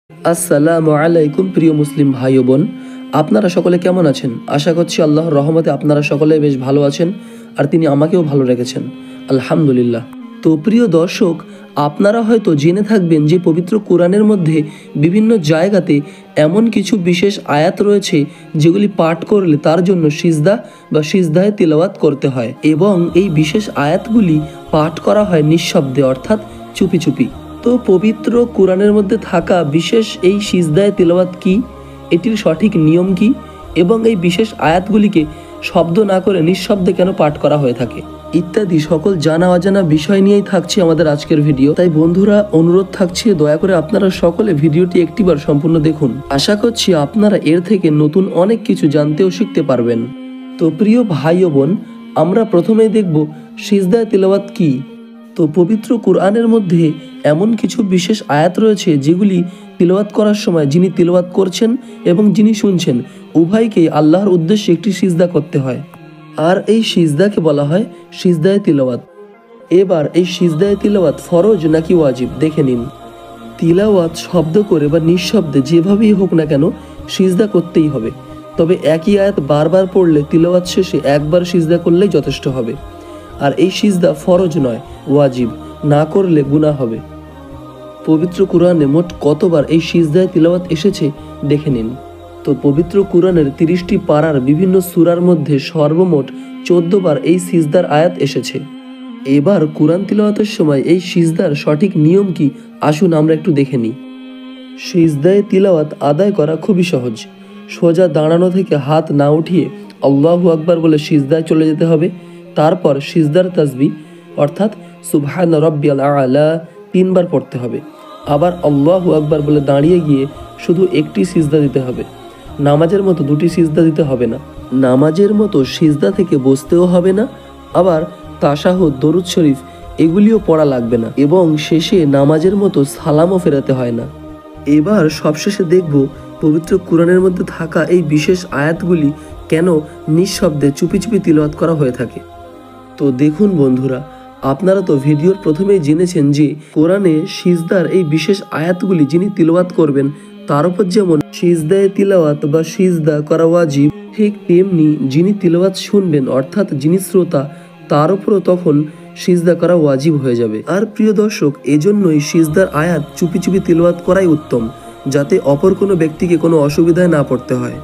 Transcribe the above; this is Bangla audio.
আসসালামু আলাইকুম প্রিয় মুসলিম ভাই ও বোন, আপনারা সকলে কেমন আছেন? আশা করছি আল্লাহর রহমতে আপনারা সকলে বেশ ভালো আছেন আর তিনি আমাকেও ভালো রেখেছেন, আলহামদুলিল্লাহ। তো প্রিয় দর্শক, আপনারা হয়তো জেনে থাকবেন যে পবিত্র কোরআনের মধ্যে বিভিন্ন জায়গাতে এমন কিছু বিশেষ আয়াত রয়েছে যেগুলি পাঠ করলে তার জন্য সিজদা বা সিজদায়ে তিলাওয়াত করতে হয়, এবং এই বিশেষ আয়াতগুলি পাঠ করা হয় নিঃশব্দে, অর্থাৎ চুপি চুপি। তো পবিত্র কোরআনের মধ্যে থাকা বিশেষ এই সিজদায়ে তিলাওয়াত কি, এটির সঠিক নিয়ম কি, এবং এই বিশেষ আয়াতগুলিকে শব্দ না করে নিঃশব্দে কেন পাঠ করা হয়ে থাকে ইত্যাদি সকল জানা অজানা বিষয় নিয়েই থাকছে আমাদের আজকের ভিডিও। তাই বন্ধুরা, অনুরোধ থাকছে দয়া করে আপনারা সকলে ভিডিওটি একটিবার সম্পূর্ণ দেখুন। আশা করছি আপনারা এর থেকে নতুন অনেক কিছু জানতে ও শিখতে পারবেন। তো প্রিয় ভাই ও বোন, আমরা প্রথমেই দেখব সিজদায়ে তিলাওয়াত কি। তো পবিত্র কোরআনের মধ্যে এমন কিছু বিশেষ আয়াত রয়েছে যেগুলি তিলাওয়াত করার সময় যিনি তিলাওয়াত করছেন এবং যিনি শুনছেন উভয়কেই আল্লাহর উদ্দেশ্যে একটি সিজদা করতে হয়, আর এই সিজদাকে বলা হয় সিজদায়ে তিলাওয়াত। এবার এই সিজদায়ে তিলাওয়াত ফরজ নাকি ওয়াজিব দেখে নিন। তিলাওয়াত শব্দ করে বা নিঃশব্দে যেভাবেই হোক না কেন সিজদা করতেই হবে, তবে একই আয়াত বারবার পড়লে তিলাওয়াত শেষে একবার সিজদা করলেই যথেষ্ট হবে। আর এই সিজদা ফরজ নয়, ওয়াজিব, না করলে গুনাহ হবে। পবিত্র কোরআনে মোট কতবার এই সিজদায়ে তিলাওয়াত এসেছে দেখে নিন। তো পবিত্র কোরআনের 30টি পারার বিভিন্ন সূরার মধ্যে সর্বমোট 14 বার এই সিজদার আয়াত এসেছে। এবার কোরআন তিলাওয়াতের সময় এই সিজদার সঠিক নিয়ম কি, আসুন আমরা একটু দেখে নিই। সিজদায়ে তিলাওয়াত আদায় করা খুবই সহজ। সোজা দাঁড়ানো থেকে হাত না উঠিয়ে আল্লাহু আকবার বলে সিজদায় চলে যেতে হবে। তারপর সিজদার তাসবিহ অর্থাৎ সুবহান রাব্বিয়াল আ'লা 3 বার পড়তে হবে। আবার আল্লাহু আকবার বলে দাঁড়িয়ে গিয়ে শুধু একটি সিজদা দিতে হবে। নামাজের মতো দুটি সিজদা দিতে হবে না। নামাজের মতো সিজদা থেকে বসতেও হবে না, আবার তাশাহুদ, দরুদ শরীফ এগুলিও পড়া লাগবে না, এবং শেষে নামাজের মতো সালামও ফেরাতে হয় না। এবার সবশেষে দেখব পবিত্র কোরআনের মধ্যে থাকা এই বিশেষ আয়াতগুলি কেন নিঃশব্দে চুপি চুপি তিলাওয়াত করা হয়ে থাকে। তো দেখুন বন্ধুরা, আপনারা তো ভিডিওর প্রথমেই জেনেছেন যে কোরআনে সিজদার এই বিশেষ আয়াতগুলি যিনি তিলাওয়াত করবেন তার উপর যেমন সিজদায়ে তিলাওয়াত বা সিজদা করা ওয়াজিব, ঠিক তেমনি যিনি তিলাওয়াত শুনবেন অর্থাৎ যিনি শ্রোতা তার উপরও তখন সিজদা করা ওয়াজিব হয়ে যাবে। আর প্রিয় দর্শক, এজন্যই সিজদার আয়াত চুপি চুপি তিলাওয়াত করাই উত্তম, যাতে অপর কোনো ব্যক্তিকে কোনো অসুবিধায় না পড়তে হয়।